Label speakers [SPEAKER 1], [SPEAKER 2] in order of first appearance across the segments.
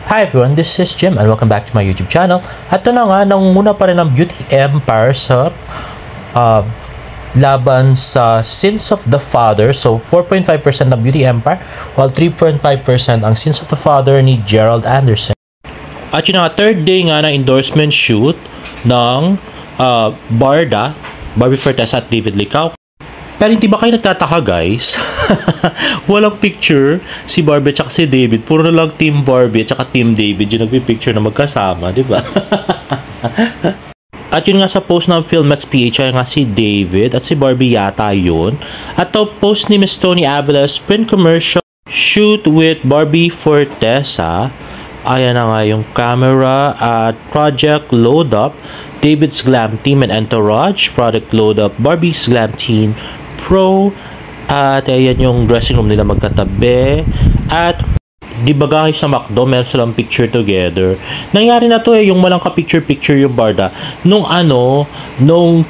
[SPEAKER 1] Hi everyone, this is Jim and welcome back to my YouTube channel. At ito na nga, nangunguna pa rin ang Beauty Empire sa laban sa Sins of the Father. So 4.5% ng Beauty Empire while 3.5% ang Sins of the Father ni Gerald Anderson. At yun nga, third day nga na endorsement shoot ng Barbie Forteza at David Licao. Pero hindi ba kayo nagtataka guys? Walang picture si Barbie at si David. Puro na lang Team Barbie at Team David yung nagpipicture na magkasama, di ba? At yun nga sa post ng Filmex PH ay nga si David at si Barbie yata yun. At to post ni Miss Tony Avila, sprint commercial shoot with Barbie Forteza. Ayan na nga yung camera at Project Load Up, David's Glam Team and Entourage, Project Load Up, Barbie's Glam Team Pro, at ayan yung dressing room nila magkatabi. At di ba guys sa McDo meron silang picture together. Nangyari na to yung walang ka-picture-picture yung Barda nung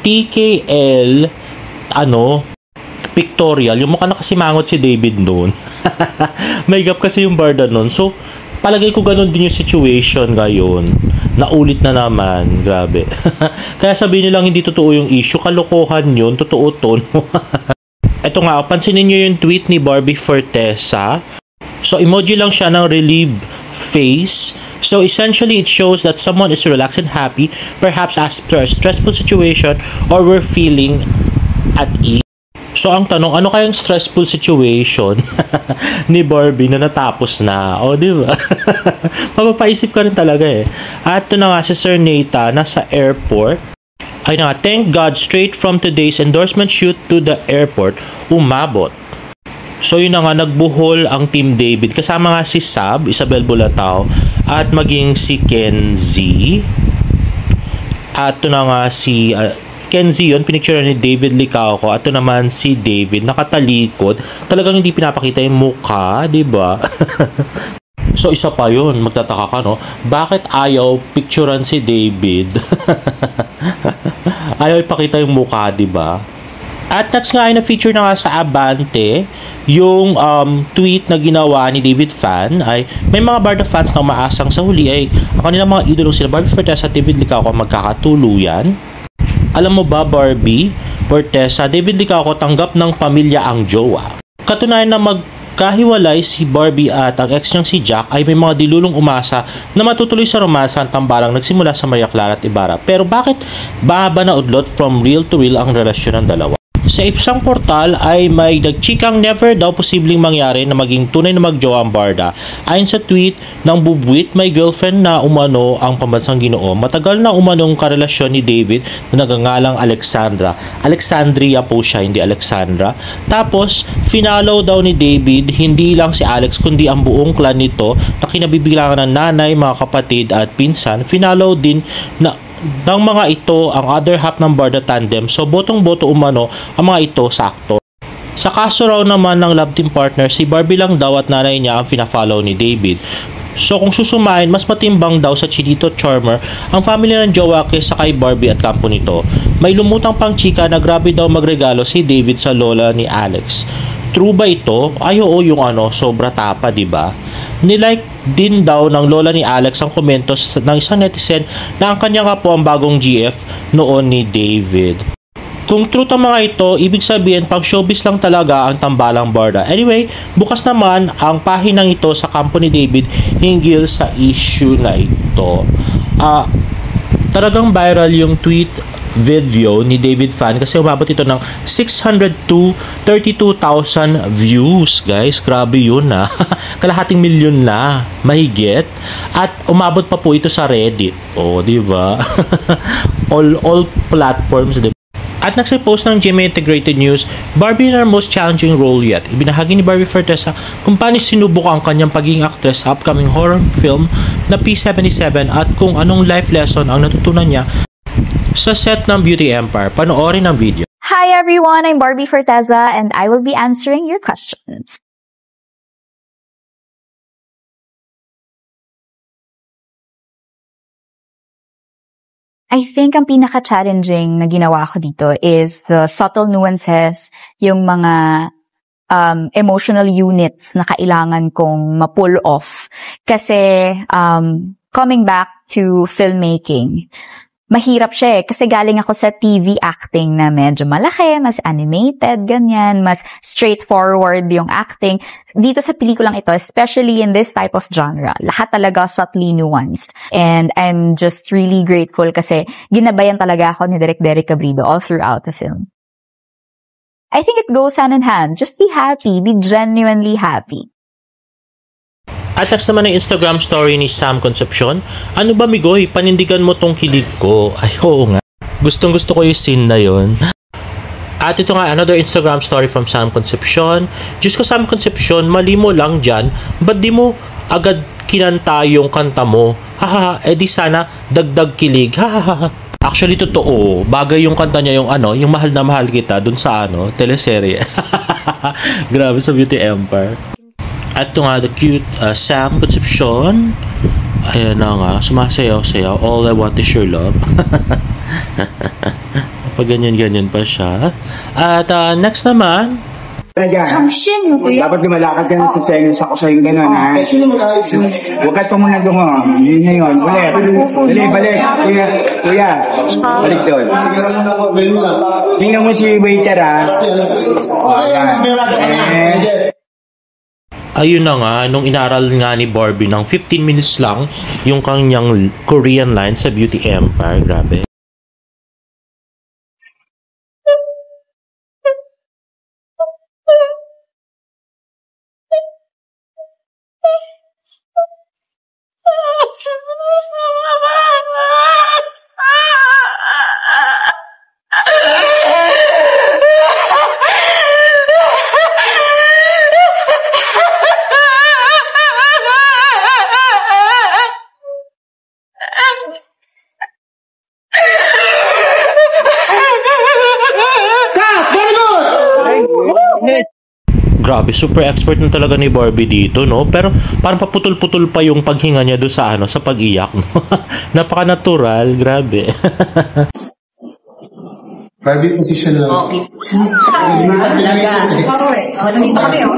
[SPEAKER 1] TKL pictorial, yung mukha nakasimangot si David noon. May gap kasi yung Barda noon. So palagay ko ganun din yung situation ngayon. Naulit na naman. Grabe. Kaya sabihin nilang hindi totoo yung issue. Kalokohan yun. Totoo to. Ito nga, pansinin nyo yung tweet ni Barbie Forteza. So, emoji lang siya ng relieved face. So, essentially, it shows that someone is relaxed and happy, perhaps after a stressful situation or we're feeling at ease. So, ang tanong, ano kayang stressful situation ni Barbie na natapos na? O, di ba? Mapapaisip ka rin talaga eh. At ito na nga si Sir Nata, nasa airport. Ay na nga, thank God, straight from today's endorsement shoot to the airport, umabot. So, yun na nga, nagbuhol ang Team David. Kasama nga si Sab, Isabel Bulatao, at maging si Kenzie. At ito na nga si Kenzie yun, pinicture ni David Licao ko. At ito naman si David, nakatalikod. Talagang hindi pinapakita yung mukha, di ba? So, isa pa yun, magtataka ka, no? Bakit ayaw picturean si David? Ayaw ipakita yung mukha, di ba? At next nga ay na-feature na nga sa Abante, yung tweet na ginawa ni David Fan ay may mga Barda fans na umaasang sa huli ay ang kanilang mga idolong sila Barbie Forteza at David Licao ko magkakatuluyan. Alam mo ba, Barbie Forteza, David Licao ko tanggap ng pamilya ang jowa. Katunayan na magkahiwalay si Barbie at ang ex niyang si Jack ay may mga dilulong umasa na matutuloy sa romansa ang tambalang nagsimula sa Maria Clara at Ibarra. Pero bakit ba na udlot from real to real ang relasyon ng dalawa? Sa isang portal ay may nagchikang never daw posibleng mangyari na maging tunay na magjowa ang Barda. Ayon sa tweet ng Bubwit, may girlfriend na umano ang pambansang Ginoo. Matagal na umanong karelasyon ni David na nagangalang Alexandra. Alexandria po siya, hindi Alexandra. Tapos, finalo daw ni David hindi lang si Alex kundi ang buong clan nito na kinabibilangan ng nanay, mga kapatid at pinsan. Finalo din ng mga ito ang other half ng Barda tandem, so botong-boto umano ang mga ito sa aktor. Sa kaso raw naman ng love team partner, si Barbie lang daw at nanay niya ang fina-follow ni David. So kung susumain, mas matimbang daw sa Chinito Charmer ang family ng jowa kaysa kay Barbie at kampo nito. May lumutang pang chika na grabe daw magregalo si David sa lola ni Alex. True ba ito? Ay oo, yung sobra tapa, diba? Nilike din daw ng lola ni Alex ang komentos ng isang netizen na ang kanya nga po ang bagong GF noon ni David. Kung true ang mga ito, ibig sabihin pang showbiz lang talaga ang tambalang Barda. Anyway, bukas naman ang pahinang ito sa kampo ni David hinggil sa issue na ito. Talagang viral yung tweet video ni David Fan kasi umabot ito ng 632,000 views, guys. Grabe yun na. Kalahating milyon na, mahigit. At umabot pa po ito sa Reddit. Oh, di ba? all platforms, di ba? At nagsipost ng GMA Integrated News, Barbie in her most challenging role yet. Ibinahagi ni Barbie Forteza kung paano sinubok ang kanyang pagiging actress sa upcoming horror film na P77 at kung anong life lesson ang natutunan niya sa set ng Beauty Empire. Panoorin ang video.
[SPEAKER 2] Hi everyone, I'm Barbie Forteza and I will be answering your questions. I think ang pinaka-challenging na ginawa ko dito is the subtle nuances, yung mga emotional units na kailangan kong ma-pull off. Kasi, coming back to filmmaking, mahirap siya kasi galing ako sa TV acting na medyo malaki, mas animated, ganyan, mas straightforward yung acting. Dito sa pelikulang ito, especially in this type of genre, lahat talaga subtly nuanced. And I'm just really grateful kasi ginabayan talaga ako ni Direk Derek Cabrido all throughout the film. I think it goes hand in hand. Just be happy. Be genuinely happy.
[SPEAKER 1] At next naman ang Instagram story ni Sam Concepcion. Ano ba, Migoy? Panindigan mo tong kilig ko. Ay, oo nga. Gustong gusto ko yung scene na yon. At ito nga, another Instagram story from Sam Concepcion. Diyos ko, Sam Concepcion, mali mo lang dyan. Ba't di mo agad kinanta yung kanta mo? Hahaha, di sana dagdag kilig. Hahaha. Actually, totoo. Bagay yung kanta niya, yung yung Mahal na Mahal Kita, dun sa teleserye. Grabe, sa Beauty Empire. At ito nga, the cute Sam Concepcion. Ayan na nga, sumasayaw-sayaw. All I want is your love. Pag ganyan-ganyan pa siya. At next naman,
[SPEAKER 3] dapat lumalakad ka na sa senyos ako sa'yo gano'n, ha? Huwag ka muna doon, yun na yun. Balik. Kuya. Balik doon. Tingnan mo si waiter, ha?
[SPEAKER 1] ayun na nga, nung inaral nga ni Barbie ng 15 minutes lang yung kanyang Korean line sa Beauty Empire. Grabe. Grabe, super expert na talaga ni Barbie dito, no? Pero parang paputol-putol pa yung paghinga niya doon sa sa pag-iyak, no? Napaka-natural, grabe.
[SPEAKER 4] Private position lang.
[SPEAKER 5] Okay. Talaga. Oh, nandito kami, oh.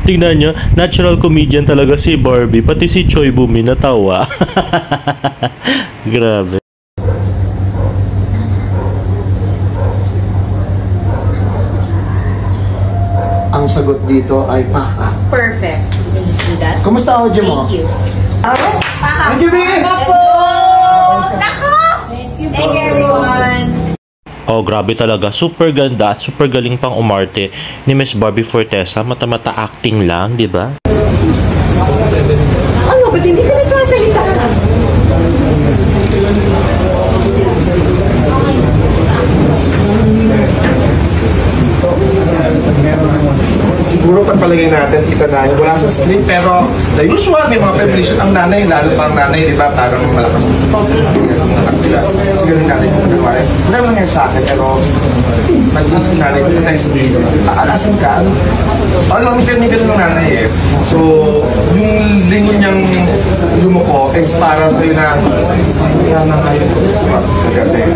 [SPEAKER 1] Tingnan nyo, natural comedian talaga si Barbie. Pati si Choi Bumi natawa. Grabe.
[SPEAKER 4] Ang sagot dito ay paka.
[SPEAKER 5] Perfect. You can just do that.
[SPEAKER 4] Kumusta audio mo?
[SPEAKER 5] Thank you. Paka.
[SPEAKER 4] Thank you, Bea!
[SPEAKER 5] Thank you, everyone.
[SPEAKER 1] Oh, grabe talaga. Super ganda at super galing pang umarte ni Miss Barbie Fortesa. Mata-mata acting lang, di ba?
[SPEAKER 5] Ano? Ba't hindi ka nagsasalita?
[SPEAKER 4] Siguro pagpalagay natin, kita na yung wala sa split, pero the usual, may mga premonition ang nanay, lalo pang nanay, di ba, parang malakas ang tutok, sa mga anak nila. Sige rin natin kung nagawari. Wala mo nangyari sa akin, pero nag-isip nanay, kung tayo sa video, aalasan ka, alam mo, may ganun ng nanay eh. So, yung lingon niyang lumuko is para sa'yo na, kaya na kayo, tanggapin.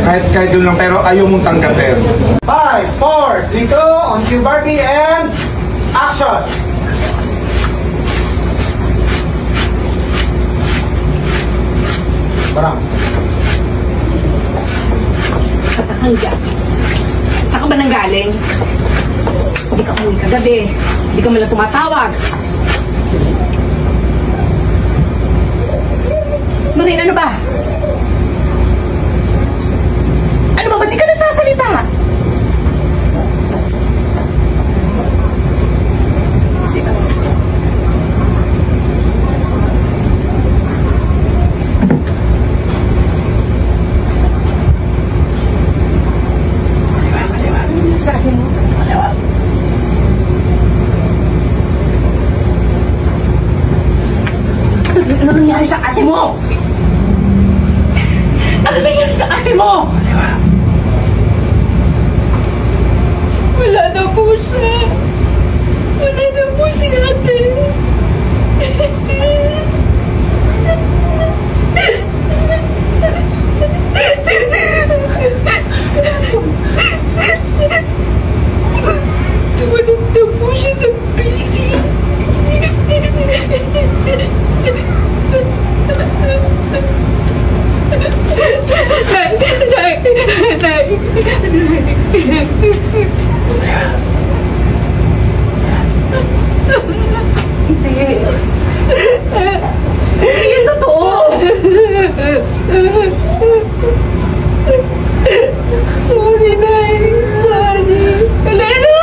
[SPEAKER 4] Kahit doon lang, pero ayaw mong tanggapin. 5, 4, 3, 2, on cue Barbie, and action! Parang.
[SPEAKER 5] Katakal ka. Saan ka ba nanggaling? Hindi ka umuwi kagabi. Hindi ka malang tumatawag. Marin, ano ba? Ano ba? Ba't di ka nagsasalita? Sa akin mo? Ano nangyari sa ate mo? Ano nangyari sa ate mo? Wala na po siya. Wala na po si ate. Hindi yan totoo. Sorry, Nay. Sorry. Elena!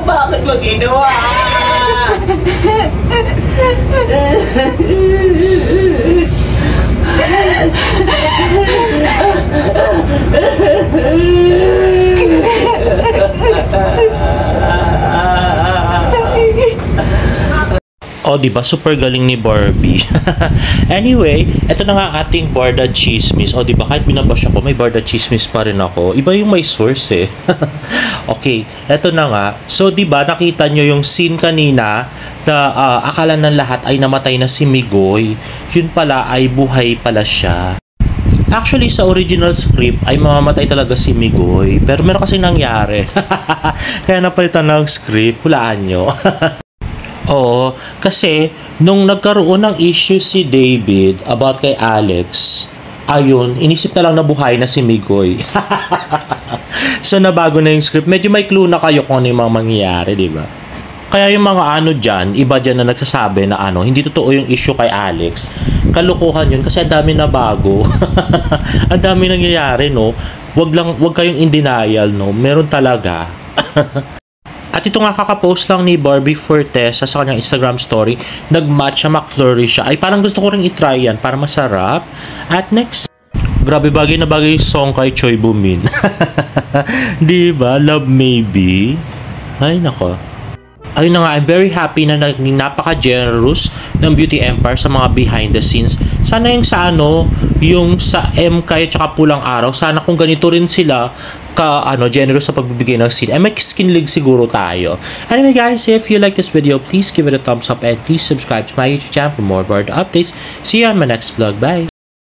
[SPEAKER 5] Bakit mo ginawa?
[SPEAKER 1] O, diba? Super galing ni Barbie. Anyway, eto na nga ating Barda Chismis. O, diba? Kahit binabash ako, may Barda Chismis pa rin ako. Iba yung may source eh. Okay, eto na nga. So, diba, nakita nyo yung scene kanina na akala ng lahat ay namatay na si Migoy. Yun pala ay buhay pala siya. Actually, sa original script ay mamamatay talaga si Migoy. Pero meron kasi nangyari. Kaya napalitan ng script. Hulaan nyo. Oo, kasi nung nagkaroon ng issue si David about kay Alex, ayun, inisip na lang na buhay na si Migoy. So, nabago na yung script. Medyo may clue na kayo kung ano yung mga mangyayari, di ba? Kaya yung mga ano dyan, iba dyan na nagsasabi na ano, hindi totoo yung issue kay Alex. Kalukuhan yun kasi ang dami na bago. Ang dami nangyayari, no? Wag kayong in denial, no? Meron talaga. At ito nga kakapost lang ni Barbie Fortesa sa kanyang Instagram story. Nag-match na McFlurry siya. Ay parang gusto ko rin i-try yan para masarap. At next, grabe bagay na bagay yung song kay Choi Bumin. Diba? Love Maybe. Ay nako. Ayun na nga, I'm very happy na naging napaka-generous ng Beauty Empire sa mga behind the scenes. Sana yung sa ano, yung sa MK at saka Pulang Araw, sana kung ganito rin sila generous sa pagbibigay ng scene. May skinlig siguro tayo. Anyway guys, if you like this video, please give it a thumbs up and please subscribe to my YouTube channel for more about updates. See you on my next vlog. Bye!